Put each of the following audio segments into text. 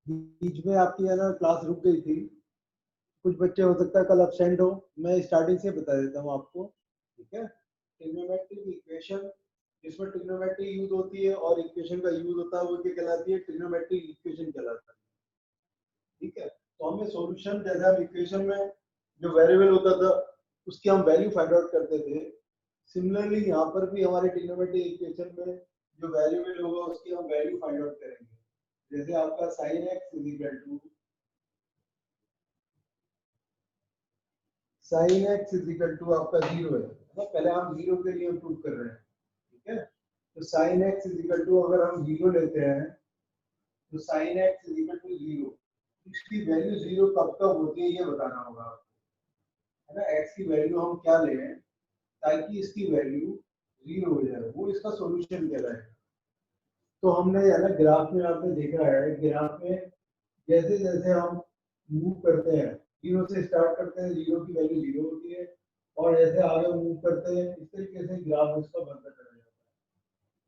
बीच में आपकी है ना क्लास रुक गई थी, कुछ बच्चे हो सकता है कल एब्सेंट हो, मैं स्टार्टिंग से बता देता हूँ आपको, ठीक है। ट्रिग्नोमेट्रिक इक्वेशन, जिसमें ट्रिग्नोमेट्री यूज होती है और इक्वेशन का यूज होता है, वो क्या कहलाती है? ट्रिग्नोमेट्रिक इक्वेशन कहलाता है, ठीक है। तो हमें सॉल्यूशन, जैसे हम इक्वेशन में जो वेरिएबल होता था उसकी हम वैल्यू फाइंड आउट करते थे, सिमिलरली यहाँ पर भी हमारे ट्रिग्नोमेट्रिक इक्वेशन में जो वेरिएबल होगा उसकी हम वैल्यू फाइंड आउट करेंगे। जैसे आपका sin x is equal to sin x is equal to आपका 0 है ना, पहले हम 0 के लिए प्रूव कर रहे हैं, ठीक है। तो sin x is equal to अगर हम 0 लेते हैं, तो sin x is equal to 0, इसकी वैल्यू 0 कब कब होती है ये बताना होगा आपको, है ना। x की वैल्यू हम क्या लें ताकि इसकी वैल्यू 0 हो जाए, वो इसका सॉल्यूशन कहलाएगा। तो हमने है ना ग्राफ में आपने देखा है, ग्राफ में जैसे जैसे हम मूव करते हैं, 0 से स्टार्ट करते हैं, 0 की वैल्यू 0 होती है, और जैसे आगे मूव करते हैं इस तरीके से ग्राफ इसका बनता चला जाता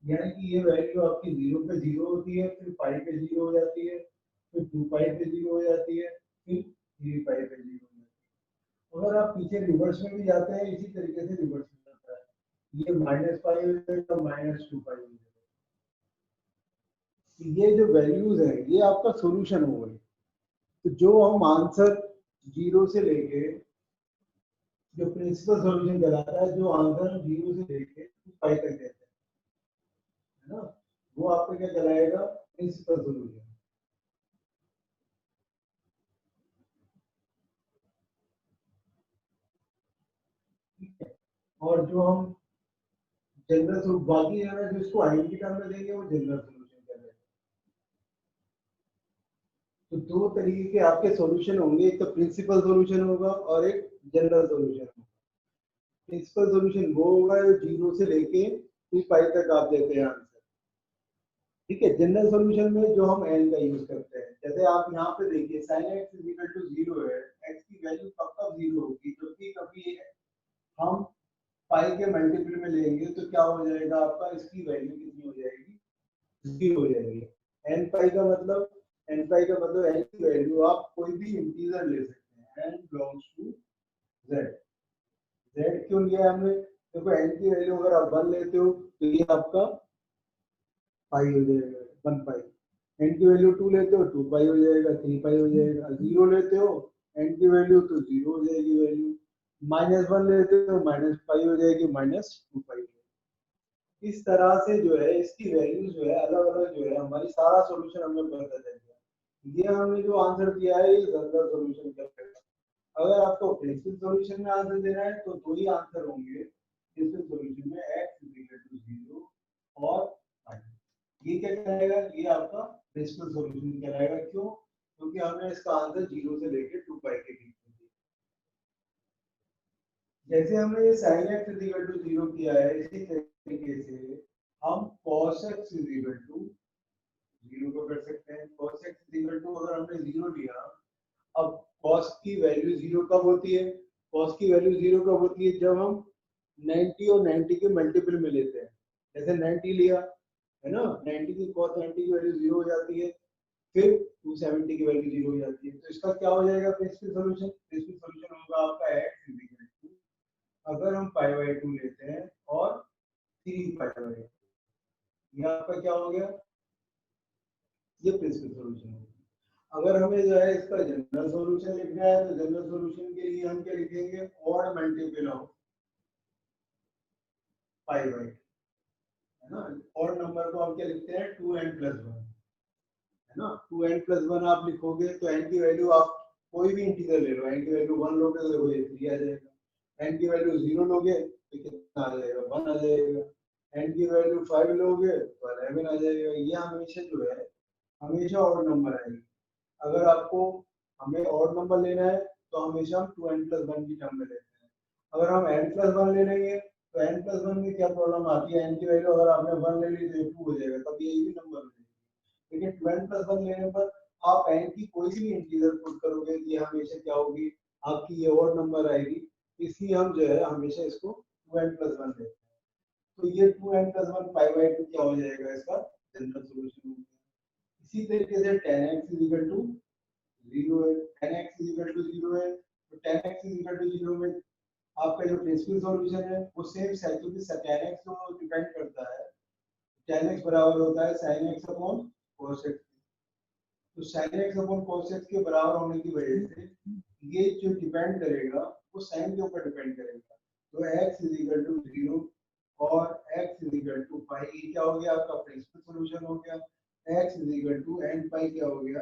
है। यानी कि ये वैल्यू आपकी 0 पे 0 होती है, फिर पाई पे 0 हो जाती है, फिर 2 पाई पे 0 हो जाती है, फिर 3 पाई पे 0 हो जाती है। अगर आप पीछे रिवर्स में भी जाते हैं इसी तरीके से रिवर्स में जाता है, ये माइनस पाई हो जाएगा, -2 पाई हो जाएगा। ये जो वैल्यूज है ये आपका सॉल्यूशन हो गई। तो जो हम आंसर 0 से लेके, जो प्रिंसिपल सॉल्यूशन कहलाता है, जो आंसर हम 0 से लेके पाई तक देते हैं, है ना, वो आपका क्या कहलाएगा? Principal solution. ठीक है। और जो हम जनरल सॉल्यूशन, बाकी है ना जो इसको आई की टर्म में देंगे वो जनरल सॉल्यूशन कहलाएगा। तो दो तरीके के आपके सॉल्यूशन होंगे, एक तो प्रिंसिपल सॉल्यूशन होगा और एक जनरल सॉल्यूशन होगा। प्रिंसिपल सॉल्यूशन वो होगा जो 0 से लेके 2 पाई तक आप देते हैं आंसर, ठीक है। जनरल सॉल्यूशन में जो हम n का यूज करते हैं, जैसे आप यहाँ पे देखिए sin x is equal to 0 है, x की वैल्यू कब कब 0 होगी, क्योंकि कभी हम पाई के मल्टीपल में लेंगे तो क्या हो जाएगा आपका, इसकी वैल्यू कितनी हो जाएगी? 0 हो जाएगी। n पाई का मतलब, n पाई का मतलब n की वैल्यू आप कोई भी इंटीजर ले सकते हैं, n belongs to z। z क्यों लिया हमने? देखो n की वैल्यू अगर आप 1 लेते हो तो ये आपका पाई हो जाएगा, 1 पाई। एन की वैल्यू 2 लेते हो 2 पाई हो जाएगा, 3 पाई हो जाएगा। 0 लेते हो एन की वैल्यू तो 0 हो जाएगी वैल्यू। -1 लेते हो माइनस पाई हो जाएगी, -2 पाई हो जाएगी। इस तरह से जो है इसकी वैल्यू जो है अलग अलग जो है, हमारी सारा सॉल्यूशन हमें पता चल जाएगा। ये हमने जो आंसर दिया है ये जनरल सॉल्यूशन का। अगर आपको प्रिंसिपल सॉल्यूशन में आंसर देना है तो दो ही आंसर होंगे प्रिंसिपल सॉल्यूशन में, x इज इक्वल टू 0 और पाई। ये क्या कहलाएगा? ये आपका प्रिंसिपल सॉल्यूशन कहलाएगा। क्यों? क्योंकि हमने इसका आंसर 0 से लेके 2 पाई के बीच में दिया। जैसे हमने ये sin x is equal to 0 किया है, इसी तरीके से हम cos x is equal to 0 को कर सकते हैं। cos x is equal to अगर हमने 0 लिया, अब cos की वैल्यू 0 कब होती है? cos की वैल्यू 0 कब होती है? जब हम 90 और 90 के मल्टीपल में लेते हैं। जैसे 90 लिया है ना, 90 की cos 90 की वैल्यू 0 हो जाती है, फिर 270 की वैल्यू 0 हो जाती है। तो इसका क्या हो जाएगा प्रिंसिपल सॉल्यूशन? प्रिंसिपल सॉल्यूशन होगा आपका x इज इक्वल टू, अगर हम पाई बाय 2 लेते हैं और 3 पाई बाय 2, ये आपका क्या हो गया? ये प्रिंसिपल सॉल्यूशन हो गया। अगर हमें जो है इसका जनरल सॉल्यूशन लिखना है तो जनरल सॉल्यूशन के लिए हम क्या लिखेंगे? Odd multiple of pi by 2, है ना। ऑड नंबर को हम क्या लिखते हैं? 2n+1, है ना। 2n+1 आप लिखोगे तो n की वैल्यू आप कोई भी इंटीजर ले लो, n की वैल्यू 1 लोगे तो ये 3 आ जाएगा। n की वैल्यू 0 लोगे तो कितना आ जाएगा? 1 आ जाएगा। n की वैल्यू 5 लोगे तो 11 आ जाएगा। ये हमेशा जो है हमेशा ऑड नंबर आएगी। अगर आपको हमें ऑड नंबर लेना है तो हमेशा हम 2n+1 की टर्म में लेते हैं। अगर हम n+1 ले लेंगे तो n+1 में क्या प्रॉब्लम आती है? n की वैल्यू अगर आपने 1 ले ली तो ये 2 हो जाएगा, तब ये भी नंबर हो जाएगा। लेकिन 12+1 लेने पर आप n की कोई भी इंटीजर पुट करोगे तो ये हमेशा क्या होगी? आपकी ये ऑड नंबर आएगी। इसलिए हम जो है हमेशा इसको 2n+1 लेते हैं। तो ये 2n+1 पाई बाय 2 क्या हो जाएगा? इसका जनरल सॉल्यूशन हो गया। इसी तरीके से tan x is equal to 0 है, tan x is equal to 0 है, तो tan x is equal to 0 में आपका जो प्रिंसिपल सॉल्यूशन है वो सेम है, क्योंकि tan x तो डिपेंड करता है, tan x बराबर होता है sin x upon cos x। तो sin x upon cos x के बराबर होने की वजह से ये जो डिपेंड करेगा वो sin के ऊपर डिपेंड करेगा। तो x इज इक्वल टू 0 और x इज इक्वल टू पाई, ये क्या हो गया आपका प्रिंसिपल सॉल्यूशन हो गया। x is equal to n pi क्या हो गया,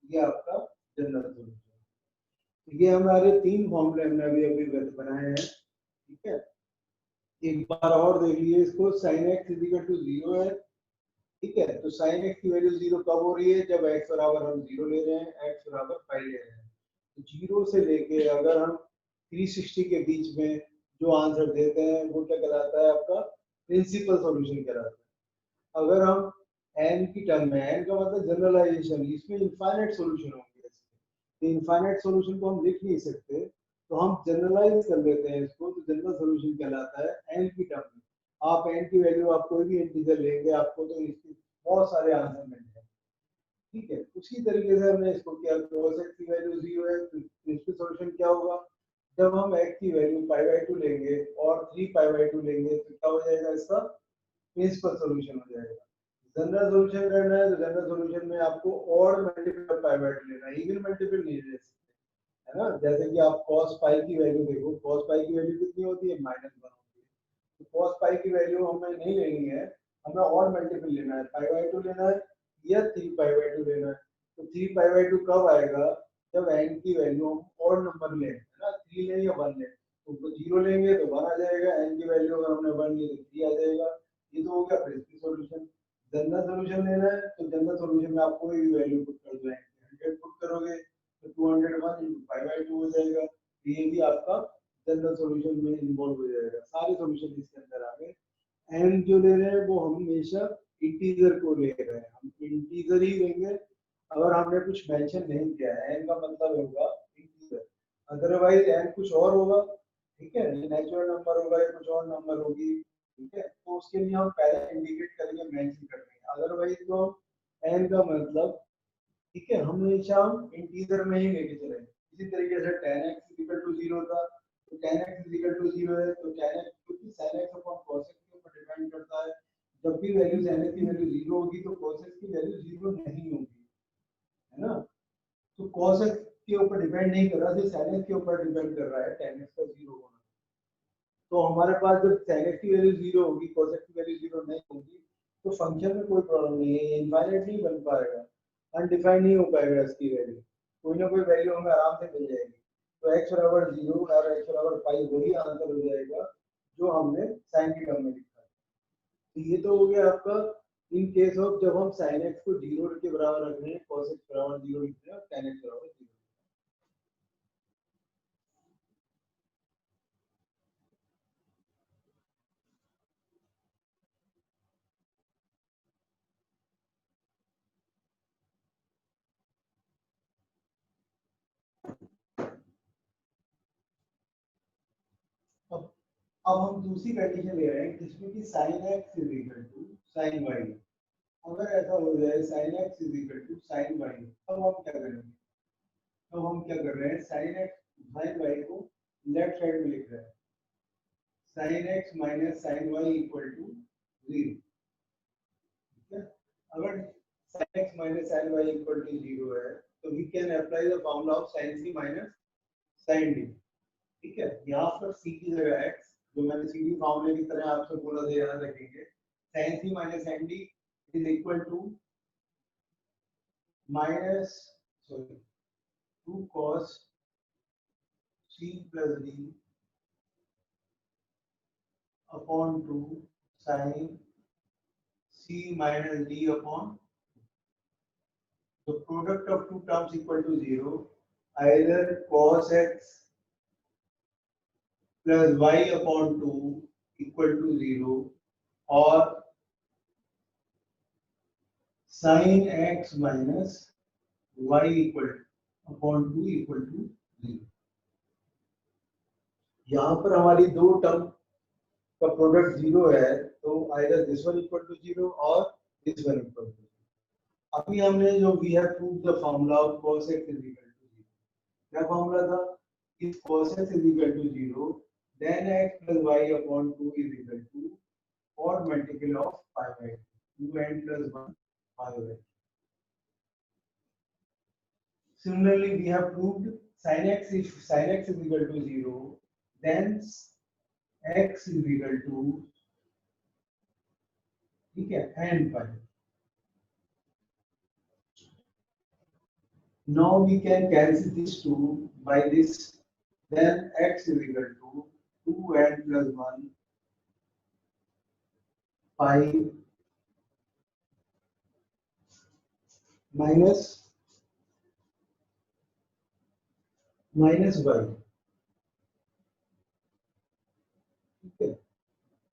ये आपका जनरल सॉल्यूशन। ये हमारे तीन फॉर्मूले हमने अभी अभी बनाए हैं, ठीक है। एक बार और देख लीजिए इसको, sin x is equal to 0 है, ठीक है। तो sin x की वैल्यू 0 कब हो रही है, जब x बराबर हम 0 ले रहे हैं, x बराबर पाई ले रहे हैं। तो 0 से लेके अगर हम 360 के बीच में जो आंसर देते हैं वो क्या कहलाता है, आपका प्रिंसिपल सॉल्यूशन कहलाता है। अगर हम n की टर्म में, n का मतलब जनरलाइजेशन, इसमें इनफाइनाइट सॉल्यूशन होंगे, तो इनफाइनाइट सॉल्यूशन को हम लिख नहीं सकते, तो हम जनरलाइज कर लेते हैं इसको, तो जनरल सॉल्यूशन कहलाता है n की टर्म में। आप n की वैल्यू, आप कोई भी इंटीजर लेंगे आपको तो इसके बहुत सारे आंसर मिल जाएंगे, ठीक है। उसी तरीके से हमने इसको किया, cos x की वैल्यू 0 है, तो इसका सॉल्यूशन क्या होगा, जब हम x की वैल्यू π/2 लेंगे और 3π/2 लेंगे तो क्या हो जाएगा, इसका प्रिंसिपल सॉल्यूशन हो जाएगा। जनरल सॉल्यूशन करना है तो जनरल सॉल्यूशन में आपको और मल्टीपल π/2 लेना है, इवन मल्टीपल नहीं ले सकते, है ना। जैसे कि आप cos π की वैल्यू देखो, cos π की वैल्यू कितनी होती है, -1 होती है। तो cos π की वैल्यू हमें नहीं लेनी है, हमें और मल्टीपल लेना है, π/2 लेना है या 3π/2 लेना है। तो 3π/2 कब आएगा, जब n की वैल्यू हम और नंबर लें, है ना, 3 लें या 1 लें। तो 0 लेंगे तो 1 आ जाएगा, n की वैल्यू अगर हमने 1 ली तो 3 आ जाएगा। ये तो हो गया प्रिंसिपल सॉल्यूशन। जनरल सॉल्यूशन लेना है तो जनरल सॉल्यूशन में आप कोई भी वैल्यू पुट कर दो, 100 पुट करोगे तो 201 × π/2 हो जाएगा। ये भी आपका जनरल सॉल्यूशन में इन्वॉल्व हो जाएगा, सारे सॉल्यूशन इसके अंदर आ गए। एन जो ले रहे हैं वो हम हमेशा इंटीजर को ले रहे हैं, हम इंटीजर ही लेंगे। अगर हमने कुछ मेंशन नहीं किया है, एन का मतलब होगा इंटीजर, अदरवाइज एन कुछ और होगा, ठीक है, नेचुरल नंबर होगा या कुछ और नंबर होगी, ठीक है। तो उसके लिए हम पहले इंडिकेट करेंगे, मेंशन कर देंगे, अदरवाइज तो एन का मतलब, ठीक है, हमेशा हम इंटीजर में ही लेके चलेंगे। इसी तरीके से tan x इक्वल टू 0 था, तो tan x इक्वल टू 0 है, तो tan x क्योंकि sin x upon cos x के ऊपर डिपेंड करता है, जब भी वैल्यू sin x की वैल्यू 0 होगी तो cos x की वैल्यू 0 नहीं होगी, है ना। तो cos x के ऊपर डिपेंड नहीं कर रहा, सिर्फ sin x के ऊपर डिपेंड कर रहा है tan x का 0 होना। तो हमारे पास जब sin x की वैल्यू 0 होगी, cos x की वैल्यू 0 नहीं होगी, तो फंक्शन में कोई प्रॉब्लम नहीं है, ये इनफाइनाइट नहीं बन पाएगा, अनडिफाइंड नहीं हो पाएगा इसकी वैल्यू, कोई ना कोई वैल्यू हमें आराम से मिल जाएगी। तो x बराबर 0 और x बराबर पाई वही आंसर हो जाएगा जो हमने साइन की टर्म में लिखा है। तो ये तो हो गया आपका इन केस ऑफ जब हम sin x को 0 के बराबर रख रहे हैं, cos x बराबर 0 लिख रहे हैं और tan x बराबर 0। अब हम दूसरी कंडीशन ले रहे हैं जिसमें कि sin x is equal to sin y। अगर ऐसा हो जाए sin x is equal to sin y, तब हम क्या करेंगे, तो हम क्या कर रहे हैं, sin x sin y को लेफ्ट साइड में लिख रहे हैं, sin x minus sin y equal to 0, ठीक है। अगर sin x minus sin y equal to 0 है तो we can apply the formula of sin c minus sin d, ठीक है। यहाँ पर c की जगह x, जो मैंने सीधी फॉर्मूले की तरह आपसे बोला था, याद रखेंगे, sin c minus sin d is equal to minus, sorry, 2 cos c plus d upon 2 sin c minus d upon the product of two terms equal to 0, either cos x plus y upon 2 equal to 0 or sin x minus y equal upon 2 equal to 0। यहाँ पर हमारी दो term का product 0 है, तो either this one equal to 0 or this one equal to 0। अभी हमने जो we have proved the formula of cos x is equal to 0, क्या फॉर्मूला था? If cos x is equal to 0 then x plus y upon 2 is equal to odd multiple of pi by 2n plus 1 pi by 2. Similarly, we have proved sin x, if sin x is equal to 0 then x is equal to, ठीक है, n pi. Now we can cancel these two by this, then x is equal to 2n plus 1 pi minus y. Okay.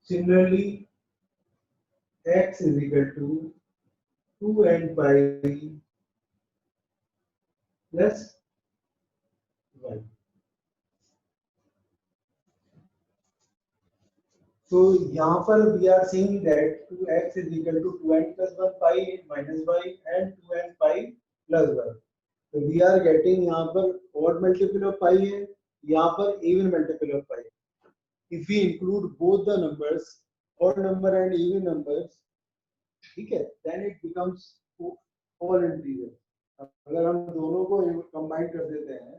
Similarly, x is equal to 2n pi plus y. So यहाँ पर we are seeing that 2x is equal to 2n plus 1 pi minus y and 2n pi plus y. So we are getting यहाँ पर odd multiple of pi है, यहाँ पर even multiple of pi. If we include both the numbers, odd number and even numbers, ठीक है, then it becomes all integer. अगर हम दोनों को combine कर देते हैं,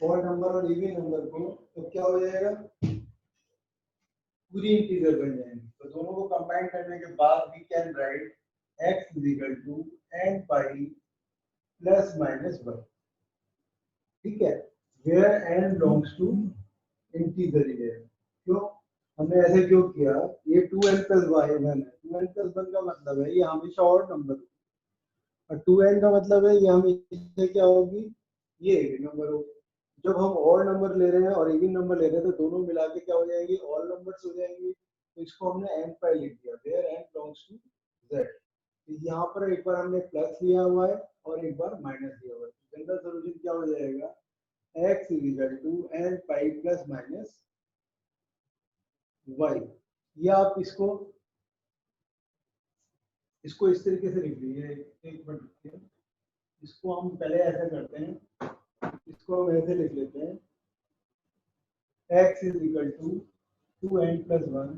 odd number और even number को, तो क्या हो जाएगा? पूरी इंटीजर बन जाएंगे. तो दोनों को कंबाइन करने के बाद we can write x is equal to n pi plus minus y. ठीक है, where n belongs to integer है. क्यों हमने ऐसे क्यों किया? ये 2n प्लस y1 है. 2n प्लस 1 का मतलब है ये हमेशा ऑड नंबर, और 2n का मतलब है ये हमेशा क्या होगी? ये इवन नंबर होगी. जब हम ऑड नंबर ले रहे हैं और इवन नंबर ले रहे हैं तो दोनों मिला के क्या हो जाएंगे? ऑल नंबर्स हो जाएंगे. तो इसको हमने n पाई लिख दिया, where n belongs to z. तो यहाँ पर एक बार हमने प्लस लिया हुआ है और एक बार माइनस लिया हुआ है. जनरल सॉल्यूशन क्या हो जाएगा? x is equal to n pi plus minus y. या आप इसको इस तरीके से लिख लीजिए. एक मिनट रुकिए, इसको हम पहले ऐसा करते हैं, इसको हम ऐसे लिख लेते हैं, x is equal to 2n plus 1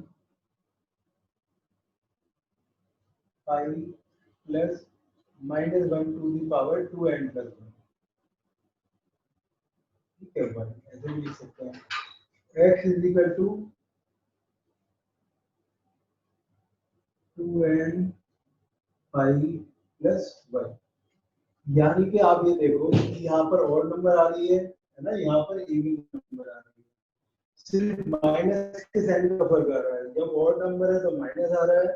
pi plus minus 1 to the power 2n plus 1. ठीक है भाई, ऐसे भी लिख सकते हैं. x is equal to 2n pi plus y. यानी कि आप ये देखो कि यहाँ पर ऑड नंबर आ रही है ना, यहाँ पर इवन नंबर आ रही है. सिर्फ माइनस के साइन का फर्क आ रहा है. जब ऑड नंबर है तो माइनस आ रहा है,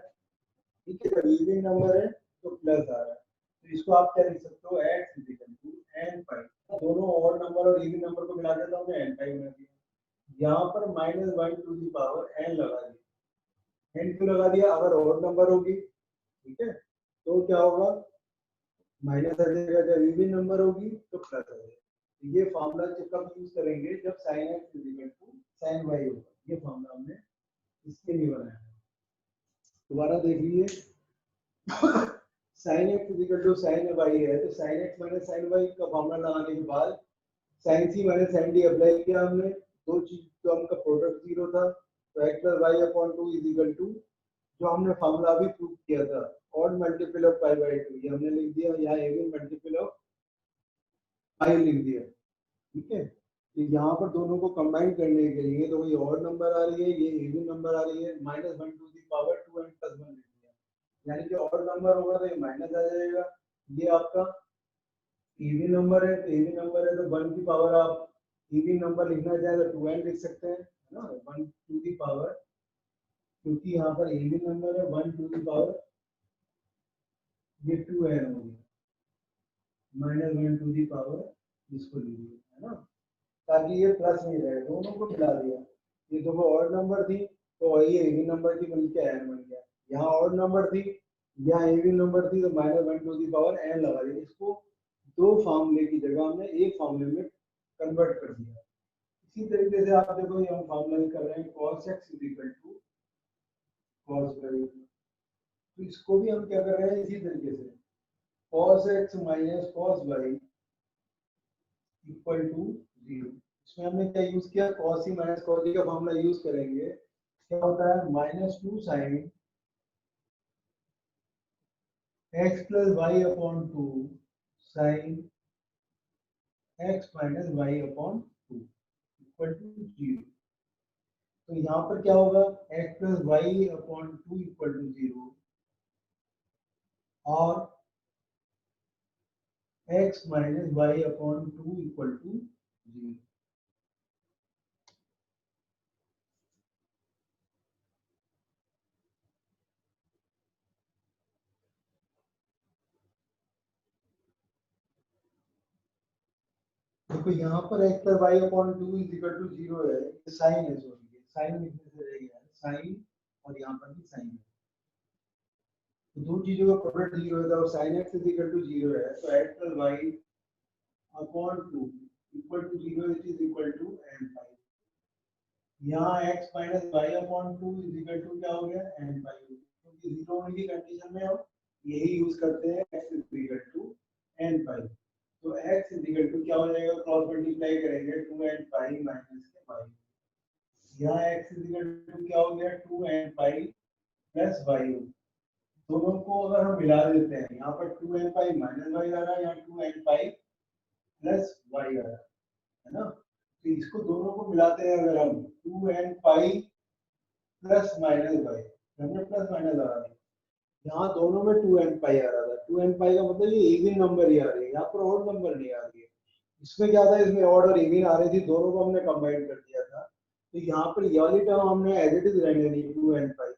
ठीक है, जब इवन नंबर है तो प्लस आ रहा है. तो इसको आप क्या लिख सकते हो? x is equal to n pi. दोनों ऑड नंबर और इवन नंबर को मिला के तो हमने n पाई बना दिया. यहाँ पर minus 1 to the power n लगा दिया. n क्यों लगा दिया? अगर ऑड नंबर होगी, ठीक है, तो क्या होगा? माइनस आ जाएगा. जब इवन नंबर होगी तो प्लस आ जाएगा. ये फॉर्मूला कब यूज करेंगे? जब sin x is equal to sin y होगा. ये फॉर्मूला हमने इसके लिए बनाया. दोबारा देख लीजिए, sin x is equal to sin y है, तो sin x minus sin y का फॉर्मूला लगाने के बाद sin c minus sin d apply किया हमने. दो चीज तो हमका प्रोडक्ट जीरो था, तो x plus y upon 2 is equal to जो हमने फॉर्मूला अभी प्रूव किया था, odd multiple of pi by 2, ये हमने लिख दिया. यहाँ इवन मल्टीपल ऑफ पाई लिख दिया. ठीक है, तो यहाँ पर दोनों को कंबाइन करने के लिए तो ये ऑड नंबर आ रही है, ये इवन नंबर आ रही है. Minus 1 to the power 2n plus 1 लिख दिया. यानी कि ऑड नंबर होगा तो ये माइनस आ जाएगा. ये आपका इवन नंबर है, तो इवन नंबर है तो 1 की पावर आप इवन नंबर लिखना चाहे तो 2n लिख सकते हैं ना, 1 टू दी पावर, क्योंकि यहाँ पर इवन नंबर है 1 टू दी पावर ये 2n होगी, माइनस 1 टू दी पावर इसको लीजिए, है ना, ताकि ये प्लस नहीं रहे. दोनों को मिला दिया. ये दोनों ऑड नंबर थी तो ये इवन नंबर की मिलकर n बन गया. यहाँ ऑड नंबर थी, यहाँ इवन नंबर थी, तो minus 1 to the power n लगा दिया. इसको दो फॉर्मूले की जगह हमने एक फॉर्मूले में कन्वर्ट कर दिया. इसी तरीके से आप देखो ये हम फॉर्मूला कर रहे हैं cos x is equal to cos y. तो इसको भी हम क्या कर रहे हैं? इसी तरीके से cos x minus cos y equal to 0। इसमें हमने क्या यूज किया, cos c minus cos d का फॉर्मूला यूज करेंगे। क्या होता है, minus two sine x plus y upon two sine x minus y upon two equal to 0। तो यहाँ पर क्या होगा, x plus y upon two equal to 0 और x minus y upon two equal to 0। देखो यहाँ पर x plus y upon two is equal to 0 है, ये साइन है, सॉरी साइन लिखने से रह गया, साइन और यहाँ पर भी साइन है, तो दो चीजों का प्रोडक्ट 0 है, तो sine x is equal to 0 है, तो x plus y upon two equal to 0 is equal to n pi. यहाँ x minus y upon two is equal to क्या हो गया, n पाई, क्योंकि 0 होने की कंडीशन में हम यही यूज करते हैं, x is equal to n pi. तो x इज इक्वल टू क्या हो जाएगा, क्रॉस मल्टीप्लाई करेंगे 2n पाई माइनस के पाई। यहाँ x इज इक्वल टू क्या हो गया, 2n पाई प्लस वाई। दोनों को अगर हम मिला देते हैं, यहाँ पर 2n पाई माइनस वाई आ रहा है, यहाँ 2n पाई प्लस वाई आ रहा है ना। तो इसको दोनों को मिलाते हैं अगर हम, 2n pi plus minus y, हमने प्लस माइनस आ रहा है, यहाँ दोनों में 2n पाई आ रहा था, 2n पाई का मतलब ये इवन नंबर ही आ रही है, यहाँ पर ऑड नंबर नहीं आ रही है। इसमें क्या था, इसमें ऑड और इवन आ रही थी, दोनों को हमने कंबाइन कर दिया था, तो यहाँ पर ये वाली टर्म हमने एज इट इज रहने दी 2n पाई।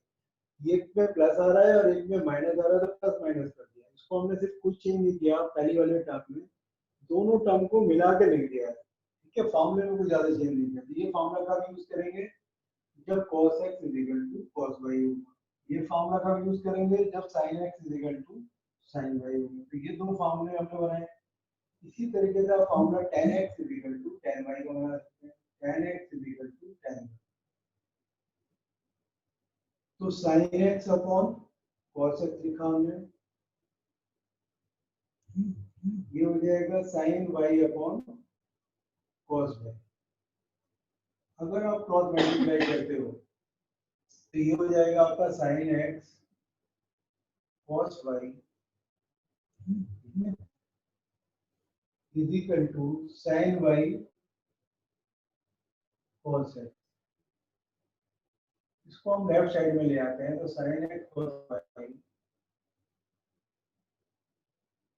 एक में प्लस आ रहा है और एक में माइनस आ रहा है, तो प्लस माइनस कर दिया, इसको हमने सिर्फ कुछ चेंज नहीं किया पहली वाले टर्म में, दोनों टर्म को मिला के लिख दिया है, ठीक है, फॉर्मूले में कुछ ज्यादा चेंज नहीं किया। तो ये फॉर्मूला का यूज करेंगे जब cos x is equal to cos y होगा, ये फार्मूला का यूज करेंगे जब sin x is equal to sin y होगा। तो ये दो फार्मूले हमने बनाए। इसी तरीके से आप formula tan x is equal to tan y का बना सकते हैं, tan x is equal to tan y। तो sin x upon cos x लिखा हमने, ये हो जाएगा sin y upon cos y। अगर आप क्रॉस मल्टीप्लाई करते हो तो ये हो जाएगा आपका sin x cos y is equal to sin y cos x। इसको हम लेफ्ट साइड में ले आते हैं, तो sin x cos y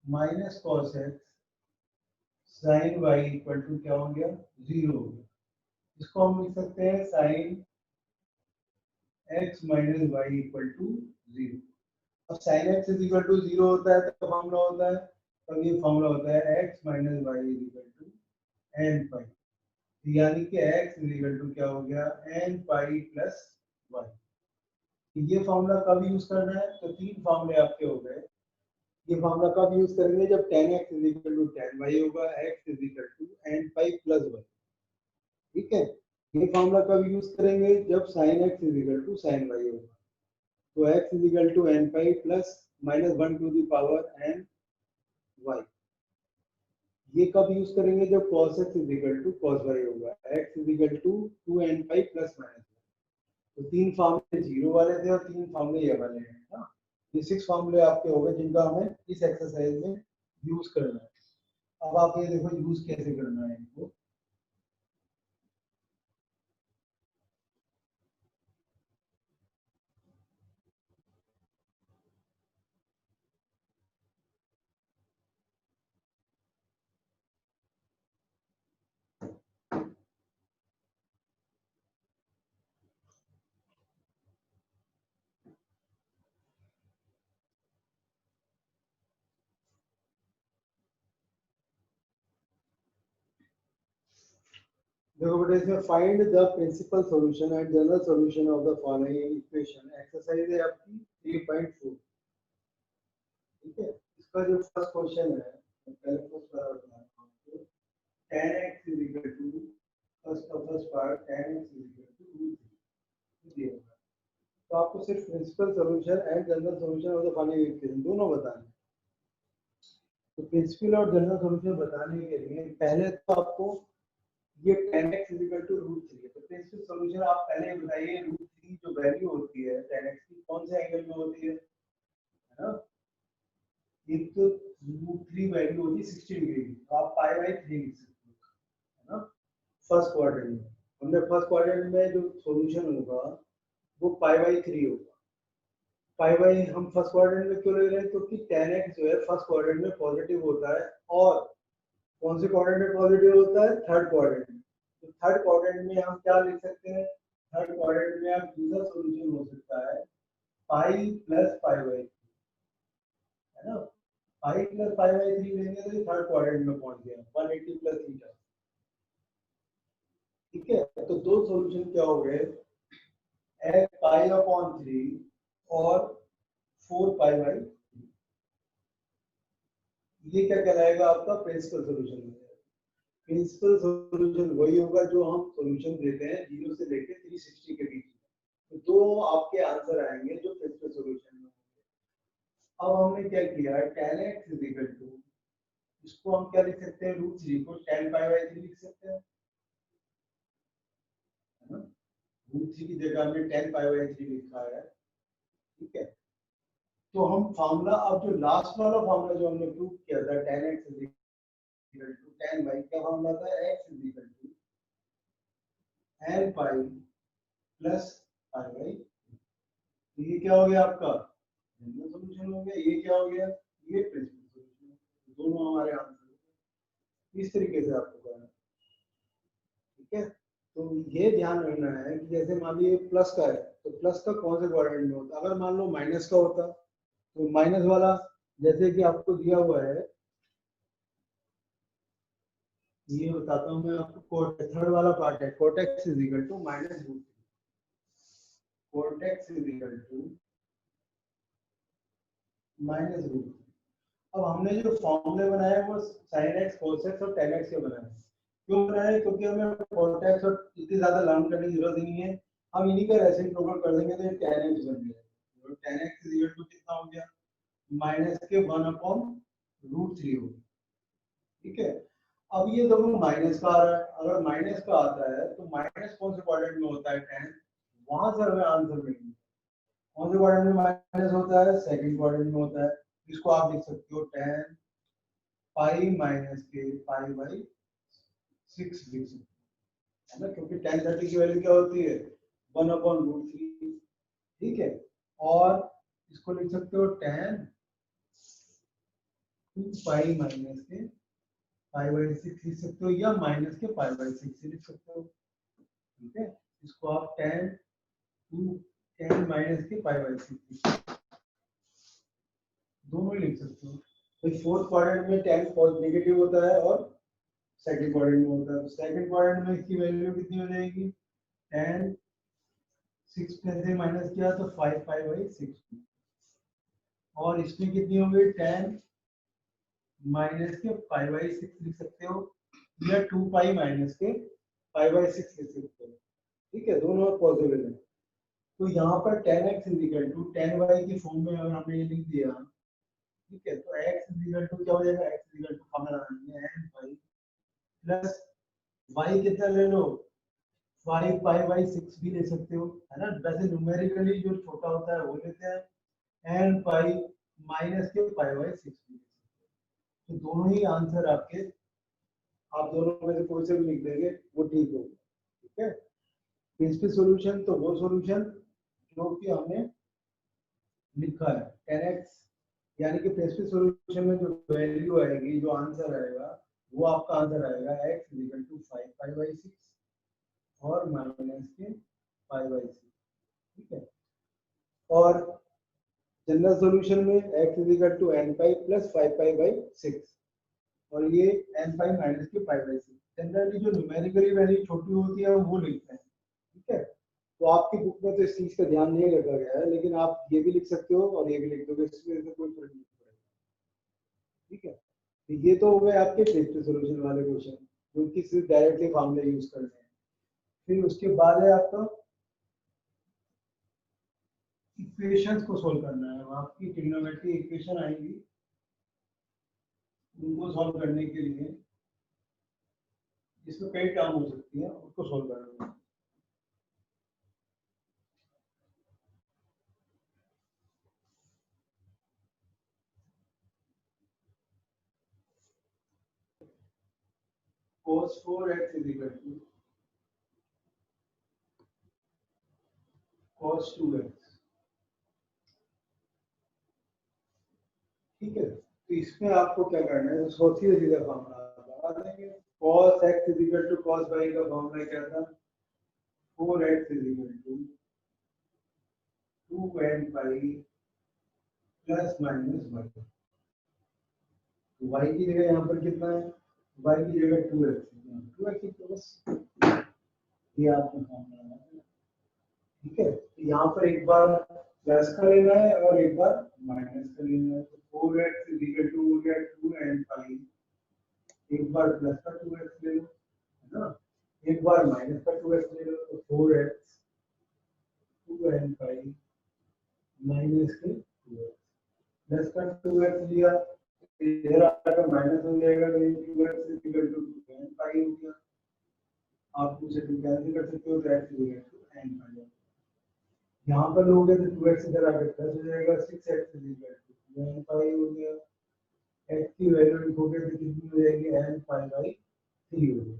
minus cos x sin y equal to क्या हो गया, 0 हो गया। इसको हम लिख सकते हैं sin x minus y equal to 0। अब sin x is equal to 0 होता है तो फॉर्मूला होता है, तब ये फॉर्मूला होता है x minus y is equal to n pi, यानी कि x इज इक्वल टू क्या हो गया, n पाई प्लस y। ये फॉर्मूला कब यूज करना है, तो तीन फॉर्मूले आपके हो गए। ये फॉर्मूला कब यूज करेंगे, जब tan x is equal to tan y होगा, x is equal to n pi plus y, ठीक है। ये फॉर्मूला कब यूज करेंगे, जब sin x is equal to sin y होगा, तो x is equal to n pi plus minus 1 to the power n y। ये कब यूज करेंगे, जब cos x is equal to cos y होगा, x is equal to 2n pi plus minus. तो तीन फॉर्मूले जीरो वाले थे और तीन फॉर्मूले ये वाले हैं ना। ये 6 फॉर्मूले आपके हो गए जिनका हमें इस एक्सरसाइज में यूज करना है। अब आप ये देखो यूज कैसे करना है इनको। देखो बेटा, इसमें find the principal solution and general solution of the following equation. Exercise है आपकी 3.4, ठीक है। इसका जो फर्स्ट क्वेश्चन है, मैं पहले फर्स्ट वाला बताता हूँ। tan x is equal to, first part tan x is equal to root 3। तो आपको सिर्फ principal solution and general solution of the following equation दोनों बताना है। प्रिंसिपल और जनरल सॉल्यूशन बताने के लिए पहले तो आपको ये 10x इक्वल टू √3 है, तो प्रिंसिपल सॉल्यूशन आप पहले बताइए √3 जो वैल्यू होती है 10x की कौन से एंगल में होती है ना? एक तो √3 वैल्यू होती है 60 डिग्री की, तो आप पाई बाई 3 लिख सकते हो, है ना? फर्स्ट क्वाड्रेंट में हमने फर्स्ट क्वाड्रेंट में जो सॉल्यूशन होगा वो पाई बाई 3 होगा। पाई बाई हम फर्स्ट क्वाड्रेंट में क्यों ले रहे हैं, क्योंकि 10x जो है फर्स्ट क्वाड्रेंट में पॉजिटिव होता है, और कौन से क्वाड्रेंट में पॉजिटिव होता है? थर्ड क्वाड्रेंट में। तो थर्ड क्वाड्रेंट में हम क्या लिख सकते हैं? थर्ड क्वाड्रेंट में आप दूसरा सॉल्यूशन हो सकता है पाई प्लस पाई बाई, है ना? पाई प्लस पाई बाई 3 लेंगे तो ये थर्ड क्वाड्रेंट में पहुंच गया 180 प्लस थीटा। ठीक है, तो दो सॉल्यूशन क्या हो गए? पाई अपॉन 3 और 4 पाई बाई, ये क्या कहलाएगा? आपका प्रिंसिपल सॉल्यूशन हो जाएगा। प्रिंसिपल सॉल्यूशन वही होगा जो हम सॉल्यूशन देते हैं 0 से लेकर 360 के बीच में, तो दो आपके आंसर आएंगे जो प्रिंसिपल सॉल्यूशन में होंगे। अब हमने क्या किया? 10x इज इक्वल टू, इसको हम क्या लिख सकते हैं? √3 को 10 पाई बाई 3 लिख सकते हैं, है ना? √3 की जगह हमने 10 पाई बाई 3 लिखा है। ठीक है, तो हम फार्मूला, अब जो लास्ट वाला फार्मूला जो हमने प्रूव किया था 10x is equal to 10 y, क्या फार्मूला था? x is equal to n pi plus pi y. तो ये क्या हो गया आपका? जनरल सॉल्यूशन हो गया। ये क्या हो गया? ये प्रिंसिपल सॉल्यूशन। दोनों हमारे आंसर इस तरीके से आपको करना है। ठीक है, तो ये ध्यान रखना है कि जैसे मान लीजिए प्लस का है, तो प्लस का कौन से क्वाड्रेंट में होता है? अगर मान लो माइनस का होता तो माइनस वाला, जैसे कि आपको दिया हुआ है, ये बताता हूँ मैं आपको, थर्ड वाला पार्ट है cot x is equal to -√3, cot x is equal to -√3। अब हमने जो फॉर्मूले बनाए वो sin x cos x और tan x के बनाए। क्यों बनाए? क्योंकि हमें cos x और इतनी ज्यादा लर्न करने की जरूरत ही नहीं है, हम इन्हीं का रेसिप्रोकल कर देंगे तो ये tan x बन गया। तो tan x is equal to कितना हो गया? -1/√3 हो गया। ठीक है, अब ये दोनों माइनस का आ रहा है, अगर माइनस का आता है तो माइनस कौन से क्वाड्रेंट में होता है? 10, वहां से हमें आंसर मिलेंगे। कौन से क्वाड्रेंट में माइनस होता है? सेकंड क्वाड्रेंट में होता है। इसको आप लिख सकते हो 10 पाई माइनस के पाई बाई 6 लिख सकते हो, है ना? क्योंकि tan 30 की वैल्यू क्या होती है? 1/√3। ठीक है, और इसको लिख सकते हो tan 2 पाई माइनस के पाई बाई 6 लिख सकते हो, या माइनस के पाई बाई 6 लिख सकते हो। ठीक है, इसको आप tan माइनस के पाई बाई 6 दोनों ही लिख सकते हो। तो फोर्थ क्वाड्रेंट में tan नेगेटिव होता है और सेकंड क्वाड्रेंट में होता है। सेकंड क्वाड्रेंट में इसकी वैल्यू कितनी हो जाएगी? tan 6 में से माइनस किया तो 5 पाई बाई 6, और इसमें कितनी होगी? tan माइनस के पाई बाई 6 लिख सकते हो, या 2 पाई माइनस के पाई बाई 6 लिख सकते हो। ठीक है, दोनों पॉसिबल है। तो यहाँ पर tan x is equal to tan y की फॉर्म में अगर हमने ये लिख दिया, ठीक है, तो x इज इक्वल टू क्या हो जाएगा? x is equal to formula लगाएंगे n पाई प्लस y कितना ले लो? 5 पाई बाई 6 भी ले सकते हो, है ना? वैसे न्यूमेरिकली जो छोटा होता है वो लेते हैं, n पाई माइनस के पाई बाई 6 भी ले सकते हो। तो दोनों ही आंसर आपके, आप दोनों में से कोई से भी लिख देंगे वो ठीक होगा। ठीक है, प्रिंसिपल सॉल्यूशन तो वो सॉल्यूशन जो कि हमने लिखा है 10x, यानी कि प्रिंसिपल सॉल्यूशन में जो वैल्यू आएगी, जो आंसर आएगा, वो आपका आंसर आएगा x is equal to 5 pi by 6 और माइनस के पाई बाई 6। ठीक है, और जनरल सॉल्यूशन में x is equal to n pi plus 5 pi by 6, और ये n पाई माइनस के पाई बाई 6। जनरली जो न्यूमेरिकली वैल्यू छोटी होती है वो लिखते हैं। ठीक है, तो आपकी बुक में तो इस चीज का ध्यान नहीं रखा गया है, लेकिन आप ये भी लिख सकते हो और ये भी लिख दोगे, इसमें से कोई फर्क नहीं पड़ेगा। ठीक है, तो ये तो हो गए आपके प्रिंसिपल सॉल्यूशन वाले क्वेश्चन, जो कि सिर्फ डायरेक्टली फॉर्मूला यूज करने हैं। फिर उसके बाद है आपका इक्वेशंस को सोल्व करना है। आपकी ट्रिग्नोमेट्री इक्वेशन आएगी, उनको सॉल्व करने के लिए इसमें कई टर्म हो सकती है, उसको सॉल्व करना। cos 4x is equal to cos 2x। ठीक है, तो इसमें आपको क्या करना है, सोचिए सीधा फॉर्मूला बता देंगे। cos x is equal to cos y का फॉर्मूला क्या था, 4x is equal to 2n pi plus minus y। y की जगह यहाँ पर कितना है, y की जगह 2x 2x तो बस ये आपको फॉर्मूला है। ठीक है, तो यहाँ पर एक बार प्लस का लेना है और एक बार माइनस का लेना है। तो 4x is equal to हो गया 2n pi, एक बार प्लस का 2x ले लो, है ना, एक बार माइनस का 2x ले लो, तो 4x 2n pi माइनस के 2x, प्लस का 2x लिया, इधर आकर माइनस हो जाएगा, तो 2x is equal to 2n pi हो गया। आप उसे कैंसिल कर सकते हो, तो x is equal to n pi। यहाँ पर लोगे तो 2x इधर आकर प्लस हो जाएगा, 6x is equal to n pi हो गया। x की वैल्यू लिखोगे तो कितनी हो जाएगी, n pi by 3 हो गया।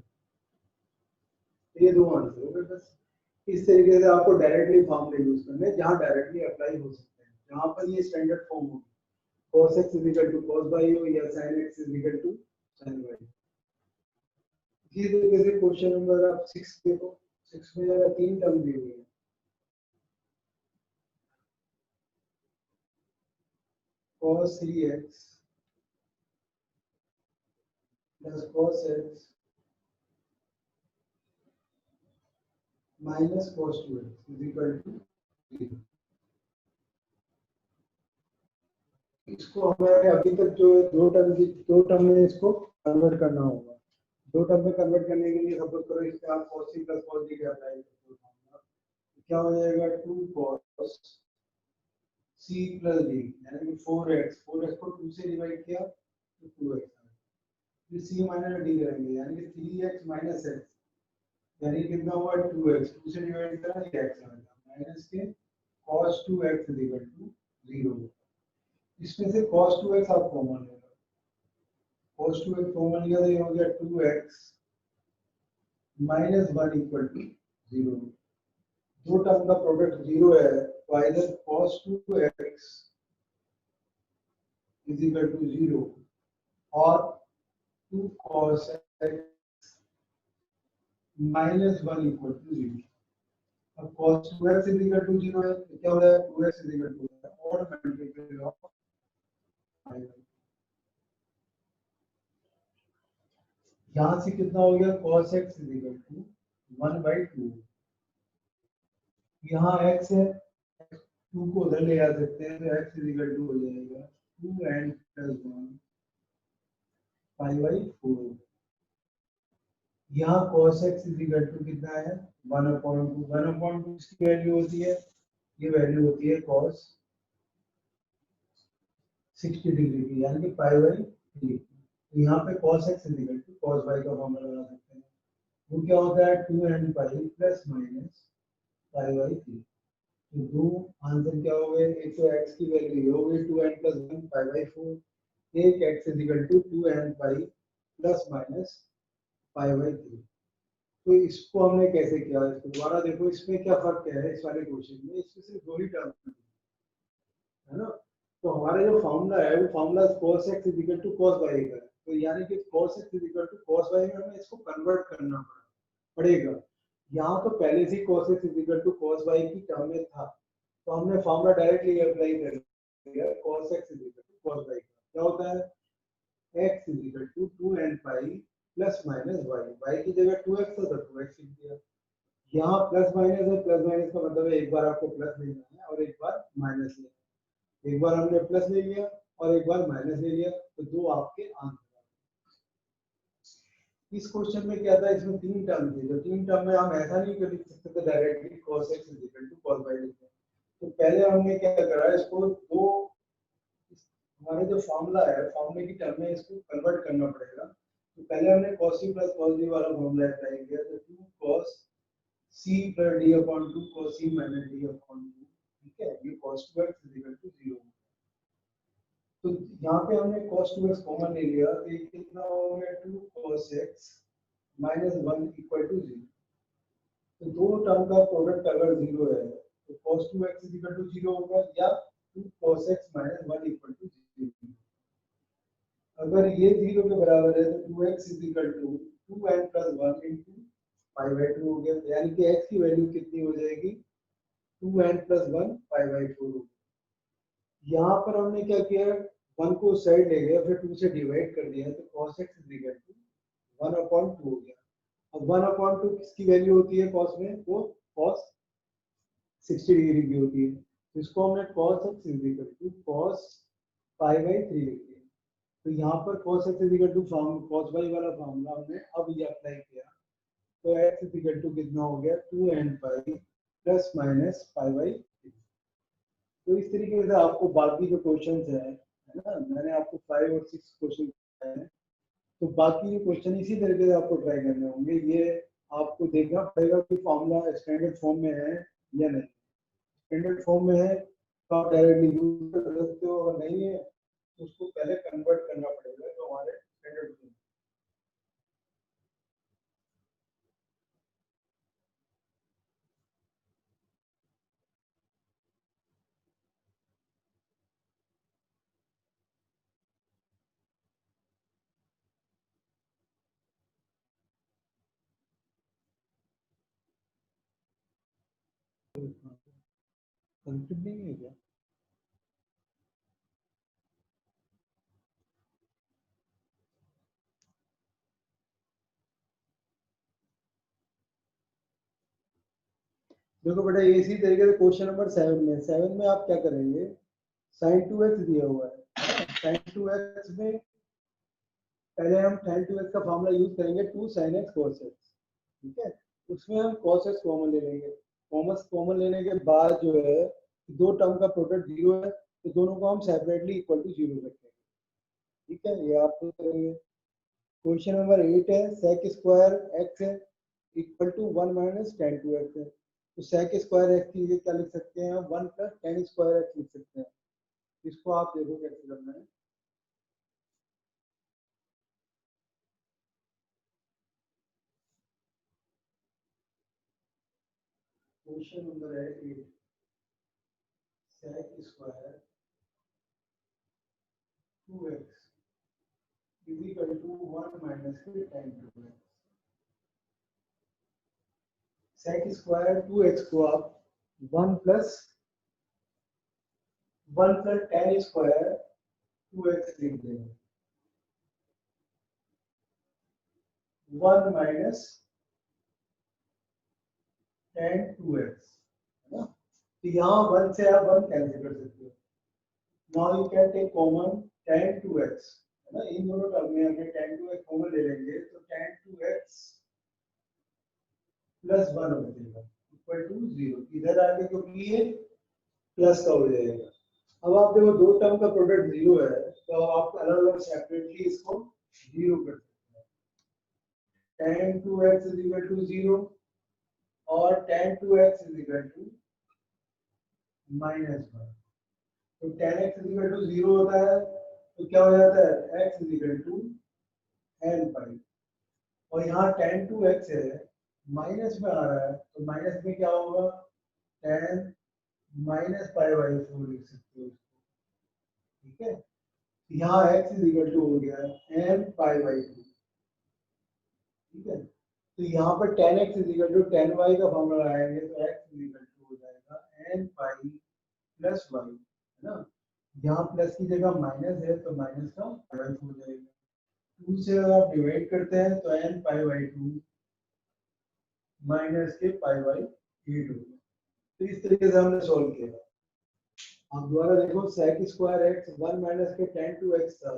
ये दो आंसर हो गए बस। इस तरीके से आपको डायरेक्टली फॉर्मूले यूज करने हैं जहाँ डायरेक्टली अप्लाई हो सकते हैं, जहाँ पर ये स्टैंडर्ड फॉर्म होगी, cos x is equal to cos y हो या sin x is equal to sin y। इसी तरीके से क्वेश्चन नंबर आप 6 देखो, 6 में जरा 3 टर्म दी हुई है, cos 3x plus cos x minus cos 2x is equal to 0। इसको हमें अभी तक जो दो टर्म में इसको कन्वर्ट करना होगा। दो टर्म में कन्वर्ट करने के लिए सपोज करो इससे आप cos c plus cos d का अप्लाई करते हो, क्या हो जाएगा 2 cos c plus d यानी कि 4x को 2 से डिवाइड किया तो 2x, फिर c माइनस d करेंगे यानी कि 3x minus x, यानी कितना हुआ 2x, 2 से डिवाइड करा ये x आ गया, माइनस के cos 2x is equal to 0। इसमें से cos 2x आप कॉमन लेगा, cos 2x कॉमन लिया तो ये हो गया 2x minus 1 equal to 0। दो टर्म का प्रोडक्ट 0 है, तो either cos 2x is equal to 0 और 2 cos x minus 1 equal to 0। अब cos 2x is equal to 0 है, तो क्या हो रहा है 2x is equal to और मल्टीप्लाई ऑफ 5। यहाँ से कितना हो गया cos x is equal to 1/2। यहाँ x है, 2 को उधर ले आ सकते हैं, तो x is equal to हो जाएगा 2n plus 1 pi/4। यहाँ cos x is equal to कितना है 1/2। 1/2 इसकी वैल्यू होती है, ये वैल्यू होती है cos 60 डिग्री की, यानी कि pi/3। तो यहाँ पे cos x is equal to cos y का फॉर्मूला लगा सकते हैं, वो क्या होता है 2n pi plus minus pi/3। तो दो आंसर क्या हो गए, एक तो x की वैल्यू हो गई 2n plus 1 pi/4, एक x is equal to 2n pi plus minus pi/3। तो इसको हमने कैसे किया, इसको दोबारा देखो, इसमें क्या फर्क है इस वाले क्वेश्चन में, इसमें सिर्फ दो ही टर्म है ना। तो हमारा जो फॉर्मूला है वो formula cos x is equal to cos y का है, तो यानी कि cos x is equal to cos y में हमें इसको कन्वर्ट करना पड़ेगा। यहाँ तो पहले से cos x is equal to cos y की टर्म में था, तो हमने फॉर्मूला डायरेक्टली अप्लाई कर दिया, cos x is equal to cos y का क्या होता है, x is equal to 2n pi plus minus y की जगह 2x था तो 2x लिख दिया। यहाँ प्लस माइनस है, प्लस माइनस का मतलब है एक बार आपको प्लस लेना है और एक बार माइनस लेना है, एक बार हमने प्लस ले लिया और एक बार माइनस ले लिया, तो दो आपके आंसर। इस क्वेश्चन में क्या था, इसमें 3 टर्म थे, तो 3 टर्म में हम ऐसा नहीं कर सकते थे directly cos x is equal to cos y लिखते हैं। तो पहले हमने क्या करा, इसको दो हमारा जो फॉर्मूला है, फॉर्मूले की टर्म में इसको कन्वर्ट करना पड़ेगा। तो पहले हमने cos c plus cos d वाला फॉर्मूला अप्लाई किया, तो 2 cos c plus d upon 2 cos c minus d upon 2, ठीक है, ये cos 2x is equal to 0। तो यहाँ पे हमने cos 2x कॉमन ले लिया, तो ये कितना हो गया 2 cos x minus 1 equal to 0। तो दो टर्म का प्रोडक्ट अगर 0 है तो cos 2x is equal to 0 होगा, या 2 cos x minus 1 equal to 0। अगर ये 0 के बराबर है तो 2x is equal to 2n plus 1 into pi by 2 हो गया, यानी कि x की वैल्यू कितनी हो जाएगी 2n प्लस 1 पाई बाई 4 हो। यहाँ पर हमने क्या किया, 1 को साइड ले गया, फिर 2 से डिवाइड कर दिया, तो cos x is equal to 1 upon 2 हो गया। अब 1 अपॉन 2 किसकी वैल्यू होती है cos में, वो cos 60 डिग्री की होती है। तो इसको हमने cos x is equal to cos pi by 3 लिख दिया। तो यहाँ पर cos x is equal to cos y वाला फार्मूला हमने अब ये अप्लाई किया, तो x इज इक्वल टू कितना हो गया 2n pi plus minus pi by 3। तो इस तरीके से आपको बाकी जो क्वेश्चंस है ना, मैंने आपको 5 और 6 क्वेश्चन बताए हैं, तो बाकी जो क्वेश्चन इसी तरीके से आपको ट्राई करने होंगे। ये आपको देखना पड़ेगा कि फॉर्मूला स्टैंडर्ड फॉर्म में है या नहीं। स्टैंडर्ड फॉर्म में है तो आप डायरेक्टली यूज कर सकते हो, अगर नहीं है तो उसको पहले कन्वर्ट करना पड़ेगा तो हमारे स्टैंडर्ड फॉर्म। कंप्लीट नहीं है क्या? देखो बेटा, ये इसी तरीके से क्वेश्चन नंबर 7 में आप क्या करेंगे, sin 2x दिया हुआ है, sin 2x में पहले हम tan 2x का फार्मूला यूज करेंगे 2 sin x cos x, ठीक है। उसमें हम cos x कॉमन ले लेंगे। कॉमन लेने के बाद जो है दो टर्म का प्रोडक्ट 0 है, तो दोनों को हम सेपरेटली इक्वल टू 0 रखेंगे, ठीक है। ये आप करेंगे। क्वेश्चन नंबर 8 है sec स्क्वायर x है equal to 1 minus tan 2x है। तो sec स्क्वायर x की जगह क्या लिख सकते हैं, 1 प्लस tan स्क्वायर x लिख सकते हैं। इसको आप देखो कैसे करना है। क्वेश्चन नंबर है 8, sec square 2x is equal to 1 minus tan 2x। sec square 2x को आप 1 प्लस tan स्क्वायर 2x लिख देंगे, 1 माइनस tan 2x, है ना। तो यहाँ 1 से आप 1 कैंसिल कर सकते हो। Now you can take common tan 2x, है ना। इन दोनों टर्म में हमने tan 2x कॉमन ले लेंगे, तो tan 2x प्लस 1 हो जाएगा इक्वल टू 0। इधर आके क्योंकि ये प्लस का हो जाएगा। अब आप देखो दो टर्म का प्रोडक्ट 0 है, तो आप अलग अलग सेपरेटली इसको 0 कर सकते हैं। tan 2x is equal to 0 और tan 2x is equal to -1। तो tan x is equal to 0 होता है, तो क्या हो जाता है x is equal to n pi. और यहाँ tan 2x है, माइनस में आ रहा है, तो माइनस में क्या होगा, tan माइनस पाई बाई 4 लिख सकते हो इसको, ठीक है। यहाँ x इज इक्वल टू हो गया n पाई बाई 2, ठीक है। तो यहाँ पर tan x is equal to tan y का फॉर्मूला लगाएंगे, तो x इज इक्वल टू हो जाएगा n पाई प्लस y, है ना। यहाँ प्लस की जगह माइनस है, तो माइनस का पाई हो जाएगा। 2 से अगर आप डिवाइड करते हैं तो n पाई बाई 2 माइनस के पाई बाई 8 हो गया। तो इस तरीके से हमने सॉल्व किया। आप दोबारा देखो, sec स्क्वायर x 1 माइनस के tan 2x था,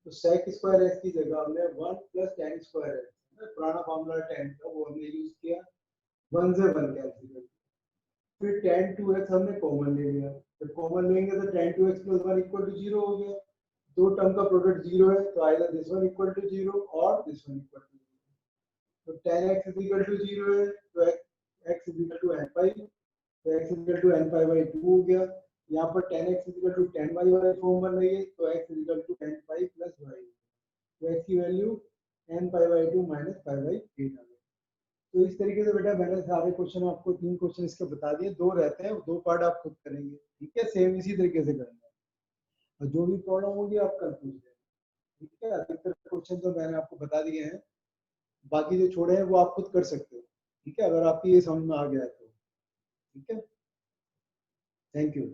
तो sec स्क्वायर x की जगह हमने 1 प्लस tan स्क्वायर x, पुराना फॉर्मूला tan का वो हमने यूज किया, 1 से 1 कैंसिल कर। फिर tan 2x हमने कॉमन ले लिया, तो कॉमन लेंगे तो tan 2x plus 1 equal to 0 हो गया। दो टर्म का प्रोडक्ट 0 है तो आएगा दिस वन इक्वल टू 0 और दिस वन इक्वल टू 0। तो tan x is equal to 0 है तो x is equal to n pi, तो x is equal to n pi by 2 हो गया। यहाँ पर tan x is equal to tan y वाली फॉर्म बन रही है तो x is equal to n pi plus y, तो x की value n pi by 2 minus pi by 8 आ गई। तो इस तरीके से बेटा मैंने सारे क्वेश्चन आपको 3 क्वेश्चन इसके बता दिए, 2 रहते हैं, 2 पार्ट आप खुद करेंगे, ठीक है, सेम इसी तरीके से करेंगे और जो भी प्रॉब्लम होगी आप कल पूछ लेंगे, ठीक है। अधिकतर क्वेश्चन तो मैंने आपको बता दिए हैं, बाकी जो छोड़े हैं वो आप खुद कर सकते हो, ठीक है, अगर आपकी ये समझ में आ गया है तो, ठीक है। Thank you.